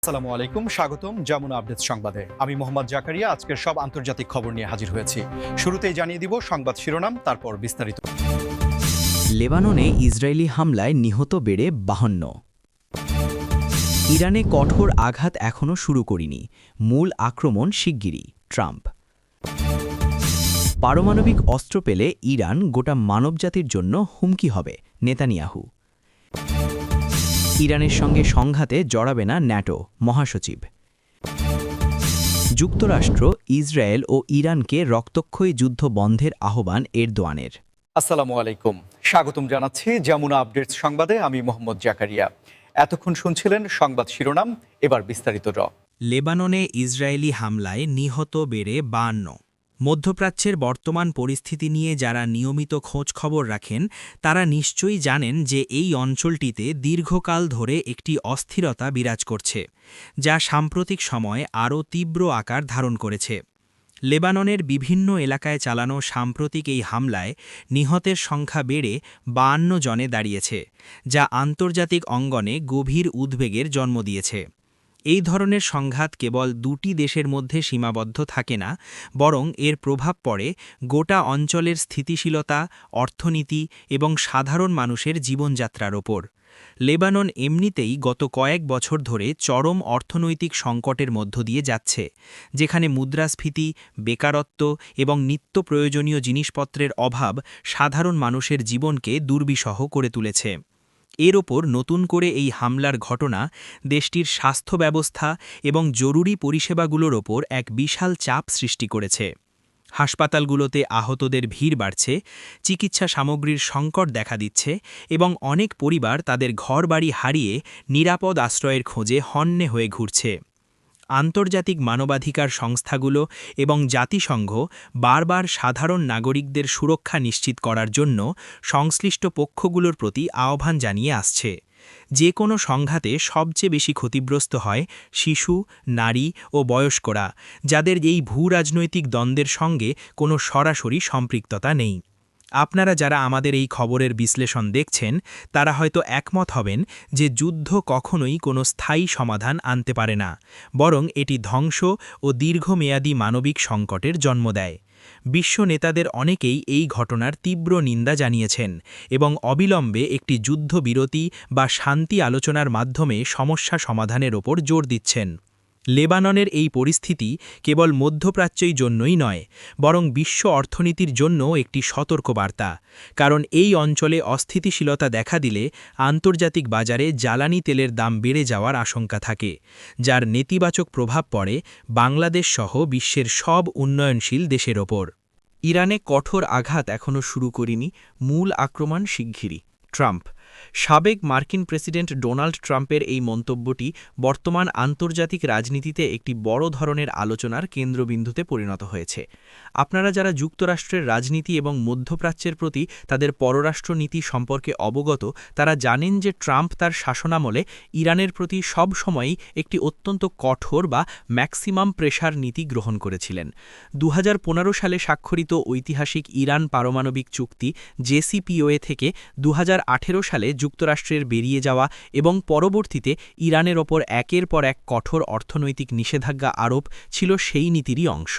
আসসালামু আলাইকুম, স্বাগতম যমুনা আপডেট সংবাদে। আমি মোহাম্মদ জাকারিয়া আজকের সব আন্তর্জাতিক খবর নিয়ে হাজির হয়েছি। শুরুতেই জানিয়ে দিব সংবাদ শিরোনাম, তারপর বিস্তারিত। লেবাননে ইসরায়েলি হামলায় নিহত বেড়ে 52। ইরানে কঠোর আঘাত এখনও শুরু করিনি, মূল আক্রমণ শিগগিরই, ট্রাম্প। পারমাণবিক অস্ত্র পেলে ইরান গোটা মানবজাতির জন্য হুমকি হবে, নেতানিয়াহু। ইরানের সঙ্গে সংঘাতে জড়াবে না ন্যাটো, মহাসচিব। যুক্তরাষ্ট্র ইসরায়েল ও ইরানকে রক্তক্ষয়ী যুদ্ধ বন্ধের আহ্বান এরদোয়ানের। আসসালামু আলাইকুম, স্বাগতম জানাচ্ছি যমুনা আপডেট সংবাদে। আমি মোহাম্মদ জাকারিয়া। এতক্ষণ শুনছিলেন সংবাদ শিরোনাম, এবার বিস্তারিত। লেবাননে ইসরায়েলি হামলায় নিহত বেড়ে 52। মধ্যপ্রাচ্যের বর্তমান পরিস্থিতি নিয়ে যারা নিয়মিত খোঁজখবর রাখেন তারা নিশ্চয়ই জানেন যে এই অঞ্চলটিতে দীর্ঘকাল ধরে একটি অস্থিরতা বিরাজ করছে, যা সাম্প্রতিক সময়ে আরও তীব্র আকার ধারণ করেছে। লেবাননের বিভিন্ন এলাকায় চালানো সাম্প্রতিক এই হামলায় নিহতের সংখ্যা বেড়ে 52 জনে দাঁড়িয়েছে, যা আন্তর্জাতিক অঙ্গনে গভীর উদ্বেগের জন্ম দিয়েছে। এই ধরনের সংঘাত কেবল দুটি দেশের মধ্যে সীমাবদ্ধ থাকে না, বরং এর প্রভাব পড়ে গোটা অঞ্চলের স্থিতিশীলতা, অর্থনীতি এবং সাধারণ মানুষের জীবনযাত্রার ওপর। লেবানন এমনিতেই গত কয়েক বছর ধরে চরম অর্থনৈতিক সংকটের মধ্য দিয়ে যাচ্ছে, যেখানে মুদ্রাস্ফীতি, বেকারত্ব এবং নিত্য প্রয়োজনীয় জিনিসপত্রের অভাব সাধারণ মানুষের জীবনকে দুর্বিষহ করে তুলেছে। এর ওপর নতুন করে এই হামলার ঘটনা দেশটির স্বাস্থ্য ব্যবস্থা এবং জরুরি পরিষেবাগুলোর ওপর এক বিশাল চাপ সৃষ্টি করেছে। হাসপাতালগুলোতে আহতদের ভিড় বাড়ছে, চিকিৎসা সামগ্রীর সংকট দেখা দিচ্ছে এবং অনেক পরিবার তাদের ঘরবাড়ি হারিয়ে নিরাপদ আশ্রয়ের খোঁজে হন্যে হয়ে ঘুরছে। আন্তর্জাতিক মানবাধিকার সংস্থাগুলো এবং জাতিসংঘ বারবার সাধারণ নাগরিকদের সুরক্ষা নিশ্চিত করার জন্য সংশ্লিষ্ট পক্ষগুলোর প্রতি আহ্বান জানিয়ে আসছে। যে কোনো সংঘাতে সবচেয়ে বেশি ক্ষতিগ্রস্ত হয় শিশু, নারী ও বয়স্করা, যাদের এই ভূরাজনৈতিক দ্বন্দ্বের সঙ্গে কোনো সরাসরি সম্পৃক্ততা নেই। আপনারা যারা আমাদের এই খবরের বিশ্লেষণ দেখছেন তারা হয়তো একমত হবেন যে যুদ্ধ কখনোই কোনো স্থায়ী সমাধান আনতে পারে না, বরং এটি ধ্বংস ও দীর্ঘমেয়াদী মানবিক সংকটের জন্ম দেয়। বিশ্ব নেতাদের অনেকেই এই ঘটনার তীব্র নিন্দা জানিয়েছেন এবং অবিলম্বে একটি যুদ্ধবিরতি বা শান্তি আলোচনার মাধ্যমে সমস্যা সমাধানের ওপর জোর দিচ্ছেন। লেবাননের এই পরিস্থিতি কেবল মধ্যপ্রাচ্যই জন্যই নয়, বরং বিশ্ব অর্থনীতির জন্যও একটি সতর্কবার্তা, কারণ এই অঞ্চলে অস্থিতিশীলতা দেখা দিলে আন্তর্জাতিক বাজারে জ্বালানি তেলের দাম বেড়ে যাওয়ার আশঙ্কা থাকে, যার নেতিবাচক প্রভাব পড়ে বাংলাদেশ সহ বিশ্বের সব উন্নয়নশীল দেশের ওপর। ইরানে কঠোর আঘাত এখনও শুরু করিনি, মূল আক্রমণ শিগগিরই, ট্রাম্প। সাবেক মার্কিন প্রেসিডেন্ট ডোনাল্ড ট্রাম্পের এই মন্তব্যটি বর্তমান আন্তর্জাতিক রাজনীতিতে একটি বড় ধরনের আলোচনার কেন্দ্রবিন্দুতে পরিণত হয়েছে। আপনারা যারা যুক্তরাষ্ট্রের রাজনীতি এবং মধ্যপ্রাচ্যের প্রতি তাদের পররাষ্ট্রনীতি সম্পর্কে অবগত, তারা জানেন যে ট্রাম্প তার শাসনামলে ইরানের প্রতি সব সময়ই একটি অত্যন্ত কঠোর বা ম্যাক্সিমাম প্রেশার নীতি গ্রহণ করেছিলেন। 2015 সালে স্বাক্ষরিত ঐতিহাসিক ইরান পারমাণবিক চুক্তি জেসিপিওএ থেকে 2018 সালে যুক্তরাষ্ট্রের বেরিয়ে যাওয়া এবং পরবর্তীতে ইরানের ওপর একের পর এক কঠোর অর্থনৈতিক নিষেধাজ্ঞা আরোপ ছিল সেই নীতিরই অংশ।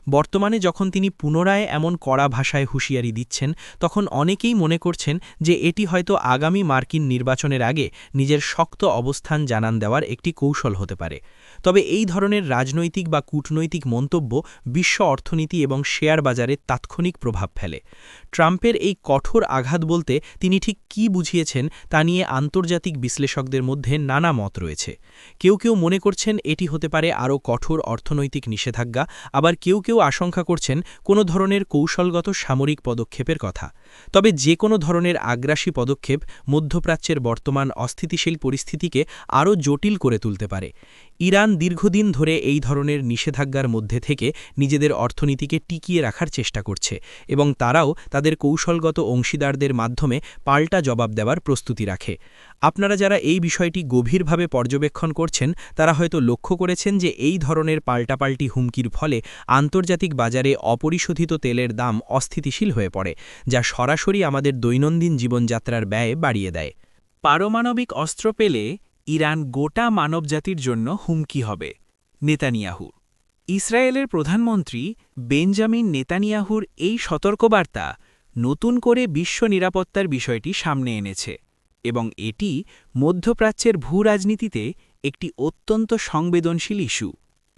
বর্তমানে যখন তিনি পুনরায় এমন কড়া ভাষায় হুঁশিয়ারি দিচ্ছেন, তখন অনেকেই মনে করছেন যে এটি হয়তো আগামী মার্কিন নির্বাচনের আগে নিজের শক্ত অবস্থান জানান দেওয়ার একটি কৌশল হতে পারে। তবে এই ধরনের রাজনৈতিক বা কূটনৈতিক মন্তব্য বিশ্ব অর্থনীতি এবং শেয়ার বাজারে তাৎক্ষণিক প্রভাব ফেলে। ট্রাম্পের এই কঠোর আঘাত বলতে তিনি ঠিক কী বুঝিয়েছেন তা নিয়ে আন্তর্জাতিক বিশ্লেষকদের মধ্যে নানা মত রয়েছে। কেউ কেউ মনে করছেন এটি হতে পারে আরও কঠোর অর্থনৈতিক নিষেধাজ্ঞা, আবার কেউ কেউ আশঙ্কা করছেন কোনো ধরনের কৌশলগত সামরিক পদক্ষেপের কথা। তবে যে কোনো ধরনের আগ্রাসী পদক্ষেপ মধ্যপ্রাচ্যের বর্তমান অস্থিতিশীল পরিস্থিতিকে আরও জটিল করে তুলতে পারে। ইরান দীর্ঘদিন ধরে এই ধরনের নিষেধাজ্ঞার মধ্যে থেকে নিজেদের অর্থনীতিকে টিকিয়ে রাখার চেষ্টা করছে এবং তারাও তাদের কৌশলগত অংশীদারদের মাধ্যমে পাল্টা জবাব দেওয়ার প্রস্তুতি রাখে। আপনারা যারা এই বিষয়টি গভীরভাবে পর্যবেক্ষণ করছেন তারা হয়তো লক্ষ্য করেছেন যে এই ধরনের পাল্টাপাল্টি হুমকির ফলে আন্তর্জাতিক বাজারে অপরিশোধিত তেলের দাম অস্থিতিশীল হয়ে পড়ে, যা সরাসরি আমাদের দৈনন্দিন জীবনযাত্রার ব্যয় বাড়িয়ে দেয়। পারমাণবিক অস্ত্র পেলে ইরান গোটা মানবজাতির জন্য হুমকি হবে নেতানিয়াহু। ইসরায়েলের প্রধানমন্ত্রী বেঞ্জামিন নেতানিয়াহুর এই সতর্কবার্তা নতুন করে বিশ্ব নিরাপত্তার বিষয়টি সামনে এনেছে এবং এটি মধ্যপ্রাচ্যের ভূরাজনীতিতে একটি অত্যন্ত সংবেদনশীল ইস্যু।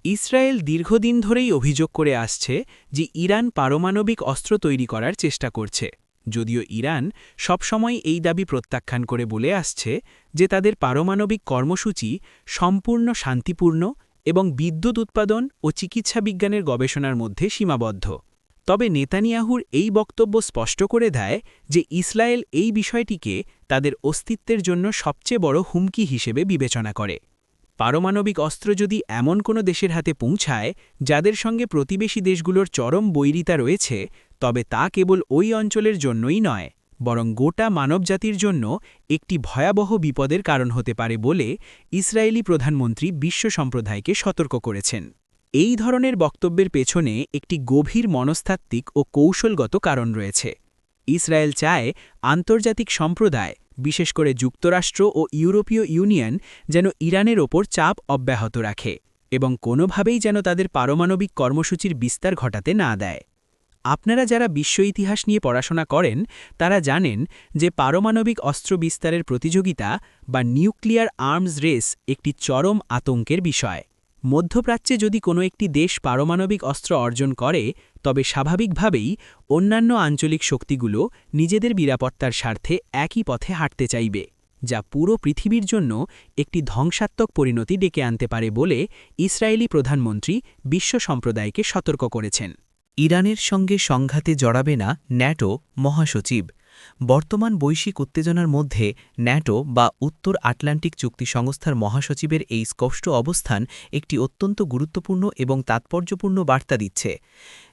ইসরায়েল দীর্ঘদিন ধরেই অভিযোগ করে আসছে যে ইরান পারমাণবিক অস্ত্র তৈরি করার চেষ্টা করছে, যদিও ইরান সবসময় এই দাবি প্রত্যাখ্যান করে বলে আসছে যে তাদের পারমাণবিক কর্মসূচি সম্পূর্ণ শান্তিপূর্ণ এবং বিদ্যুৎ উৎপাদন ও চিকিৎসা বিজ্ঞানের গবেষণার মধ্যে সীমাবদ্ধ। তবে নেতানিয়াহুর এই বক্তব্য স্পষ্ট করে দেয় যে ইসরায়েল এই বিষয়টিকে তাদের অস্তিত্বের জন্য সবচেয়ে বড় হুমকি হিসেবে বিবেচনা করে। পারমাণবিক অস্ত্র যদি এমন কোনো দেশের হাতে পৌঁছায় যাদের সঙ্গে প্রতিবেশী দেশগুলোর চরম বৈরিতা রয়েছে, তবে তা কেবল ওই অঞ্চলের জন্যই নয়, বরং গোটা মানবজাতির জন্য একটি ভয়াবহ বিপদের কারণ হতে পারে বলে ইসরায়েলি প্রধানমন্ত্রী বিশ্ব সম্প্রদায়কে সতর্ক করেছেন। এই ধরনের বক্তব্যের পেছনে একটি গভীর মনস্তাত্ত্বিক ও কৌশলগত কারণ রয়েছে। ইসরায়েল চায় আন্তর্জাতিক সম্প্রদায়, বিশেষ করে যুক্তরাষ্ট্র ও ইউরোপীয় ইউনিয়ন, যেন ইরানের ওপর চাপ অব্যাহত রাখে এবং কোনোভাবেই যেন তাদের পারমাণবিক কর্মসূচির বিস্তার ঘটাতে না দেয়। আপনারা যারা বিশ্ব ইতিহাস নিয়ে পড়াশোনা করেন তারা জানেন যে পারমাণবিক অস্ত্র বিস্তারের প্রতিযোগিতা বা নিউক্লিয়ার আর্মস রেস একটি চরম আতঙ্কের বিষয়। মধ্যপ্রাচ্যে যদি কোনো একটি দেশ পারমাণবিক অস্ত্র অর্জন করে, তবে স্বাভাবিকভাবেই অন্যান্য আঞ্চলিক শক্তিগুলো নিজেদের নিরাপত্তার স্বার্থে একই পথে হাঁটতে চাইবে, যা পুরো পৃথিবীর জন্য একটি ধ্বংসাত্মক পরিণতি ডেকে আনতে পারে বলে ইসরায়েলি প্রধানমন্ত্রী বিশ্ব সম্প্রদায়কে সতর্ক করেছেন। ইরানের সঙ্গে সংঘাতে জড়াবে না ন্যাটো মহাসচিব। বর্তমান বৈশ্বিক উত্তেজনার মধ্যে ন্যাটো বা উত্তর আটলান্টিক চুক্তি সংস্থার মহাসচিবের এই স্পষ্ট অবস্থান একটি অত্যন্ত গুরুত্বপূর্ণ এবং তাৎপর্যপূর্ণ বার্তা দিচ্ছে।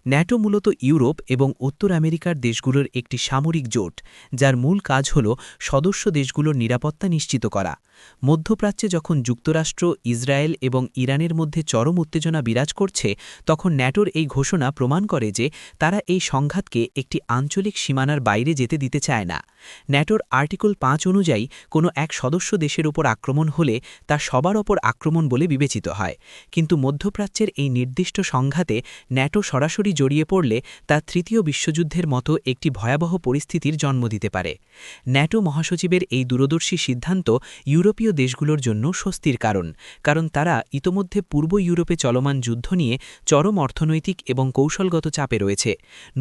ন্যাটো মূলত ইউরোপ এবং উত্তর আমেরিকার দেশগুলোর একটি সামরিক জোট, যার মূল কাজ হল সদস্য দেশগুলোর নিরাপত্তা নিশ্চিত করা। মধ্যপ্রাচ্যে যখন যুক্তরাষ্ট্র, ইসরায়েল এবং ইরানের মধ্যে চরম উত্তেজনা বিরাজ করছে, তখন ন্যাটোর এই ঘোষণা প্রমাণ করে যে তারা এই সংঘাতকে একটি আঞ্চলিক সীমানার বাইরে যেতে দিতে চায় না। ন্যাটোর আর্টিকেল 5 অনুযায়ী কোনো এক সদস্য দেশের ওপর আক্রমণ হলে তা সবার ওপর আক্রমণ বলে বিবেচিত হয়, কিন্তু মধ্যপ্রাচ্যের এই নির্দিষ্ট সংঘাতে ন্যাটো সরাসরি জড়িয়ে পড়লে তা তৃতীয় বিশ্বযুদ্ধের মতো একটি ভয়াবহ পরিস্থিতির জন্ম দিতে পারে। ন্যাটো মহাসচিবের এই দূরদর্শী সিদ্ধান্ত ইউরোপীয় দেশগুলোর জন্য স্বস্তির কারণ তারা ইতোমধ্যে পূর্ব ইউরোপে চলমান যুদ্ধ নিয়ে চরম অর্থনৈতিক এবং কৌশলগত চাপে রয়েছে।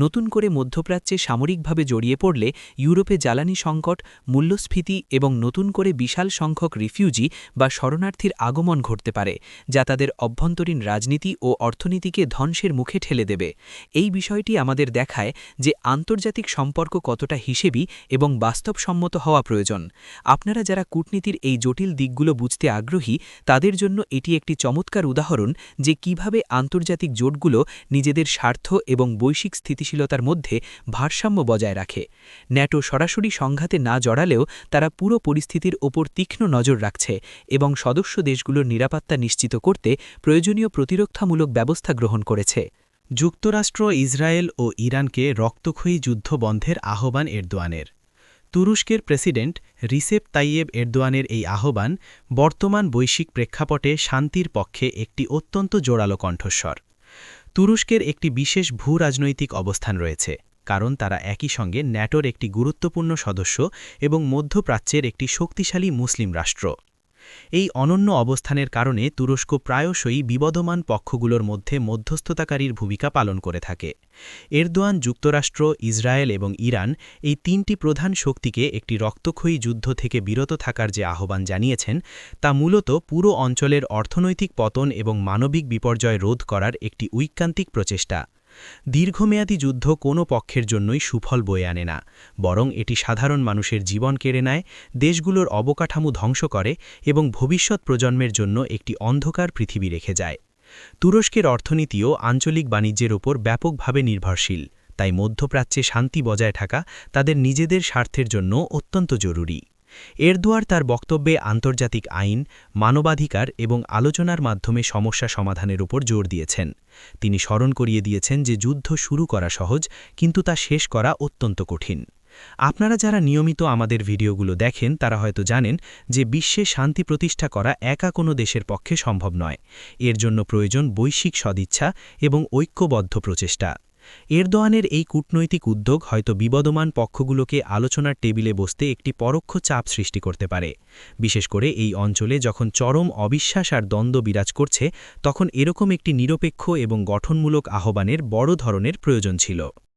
নতুন করে মধ্যপ্রাচ্যে সামরিকভাবে জড়িয়ে পড়লে ইউরোপে জ্বালানি সংকট, মূল্যস্ফীতি এবং নতুন করে বিশাল সংখ্যক রিফিউজি বা শরণার্থীর আগমন ঘটতে পারে, যা তাদের অভ্যন্তরীণ রাজনীতি ও অর্থনীতিকে ধ্বংসের মুখে ঠেলে দেবে। এই বিষয়টি আমাদের দেখায় যে আন্তর্জাতিক সম্পর্ক কতটা হিসেবী এবং বাস্তবসম্মত হওয়া প্রয়োজন। আপনারা যারা কূটনীতির এই জটিল দিকগুলো বুঝতে আগ্রহী, তাদের জন্য এটি একটি চমৎকার উদাহরণ যে কিভাবে আন্তর্জাতিক জোটগুলো নিজেদের স্বার্থ এবং বৈশ্বিক স্থিতিশীলতার মধ্যে ভারসাম্য বজায় রাখে। ন্যাটো সরাসরি সংঘাতে না জড়ালেও তারা পুরো পরিস্থিতির ওপর তীক্ষ্ণ নজর রাখছে এবং সদস্য দেশগুলোর নিরাপত্তা নিশ্চিত করতে প্রয়োজনীয় প্রতিরক্ষামূলক ব্যবস্থা গ্রহণ করেছে। যুক্তরাষ্ট্র, ইসরায়েল ও ইরানকে রক্তক্ষয়ী যুদ্ধ বন্ধের আহ্বান এরদোয়ানের। তুরস্কের প্রেসিডেন্ট রিসেপ তাইয়েব এরদোয়ানের এই আহ্বান বর্তমান বৈশ্বিক প্রেক্ষাপটে শান্তির পক্ষে একটি অত্যন্ত জোরালো কণ্ঠস্বর। তুরস্কের একটি বিশেষ ভূরাজনৈতিক অবস্থান রয়েছে, কারণ তারা একই সঙ্গে ন্যাটোর একটি গুরুত্বপূর্ণ সদস্য এবং মধ্যপ্রাচ্যের একটি শক্তিশালী মুসলিম রাষ্ট্র। এই অনন্য অবস্থানের কারণে তুরস্ক প্রায়শই বিবদমান পক্ষগুলোর মধ্যে মধ্যস্থতাকারীর ভূমিকা পালন করে থাকে। এরদোয়ান যুক্তরাষ্ট্র, ইসরায়েল এবং ইরান এই তিনটি প্রধান শক্তিকে একটি রক্তক্ষয়ী যুদ্ধ থেকে বিরত থাকার যে আহ্বান জানিয়েছেন, তা মূলত পুরো অঞ্চলের অর্থনৈতিক পতন এবং মানবিক বিপর্যয় রোধ করার একটি ঐকান্তিক প্রচেষ্টা। দীর্ঘমেয়াদী যুদ্ধ কোনো পক্ষের জন্যই সুফল বয়ে আনে না, বরং এটি সাধারণ মানুষের জীবন কেড়ে নেয়, দেশগুলোর অবকাঠামো ধ্বংস করে এবং ভবিষ্যৎ প্রজন্মের জন্য একটি অন্ধকার পৃথিবী রেখে যায়। তুরস্কের অর্থনীতিও আঞ্চলিক বাণিজ্যের ওপর ব্যাপকভাবে নির্ভরশীল, তাই মধ্যপ্রাচ্যে শান্তি বজায় থাকা তাদের নিজেদের স্বার্থের জন্য অত্যন্ত জরুরি। এরদোয়ান তার বক্তব্যে আন্তর্জাতিক আইন, মানবাধিকার এবং আলোচনার মাধ্যমে সমস্যা সমাধানের উপর জোর দিয়েছেন। তিনি স্মরণ করিয়ে দিয়েছেন যে যুদ্ধ শুরু করা সহজ, কিন্তু তা শেষ করা অত্যন্ত কঠিন। আপনারা যারা নিয়মিত আমাদের ভিডিওগুলো দেখেন তারা হয়তো জানেন যে বিশ্বে শান্তি প্রতিষ্ঠা করা একা কোনো দেশের পক্ষে সম্ভব নয়। এর জন্য প্রয়োজন বৈশ্বিক সদিচ্ছা এবং ঐক্যবদ্ধ প্রচেষ্টা। এরদোয়ানের এই কূটনৈতিক উদ্যোগ হয়তো বিবদমান পক্ষগুলোকে আলোচনার টেবিলে বসতে একটি পরোক্ষ চাপ সৃষ্টি করতে পারে। বিশেষ করে এই অঞ্চলে যখন চরম অবিশ্বাস আর দ্বন্দ্ব বিরাজ করছে, তখন এরকম একটি নিরপেক্ষ এবং গঠনমূলক আহ্বানের বড় ধরনের প্রয়োজন ছিল।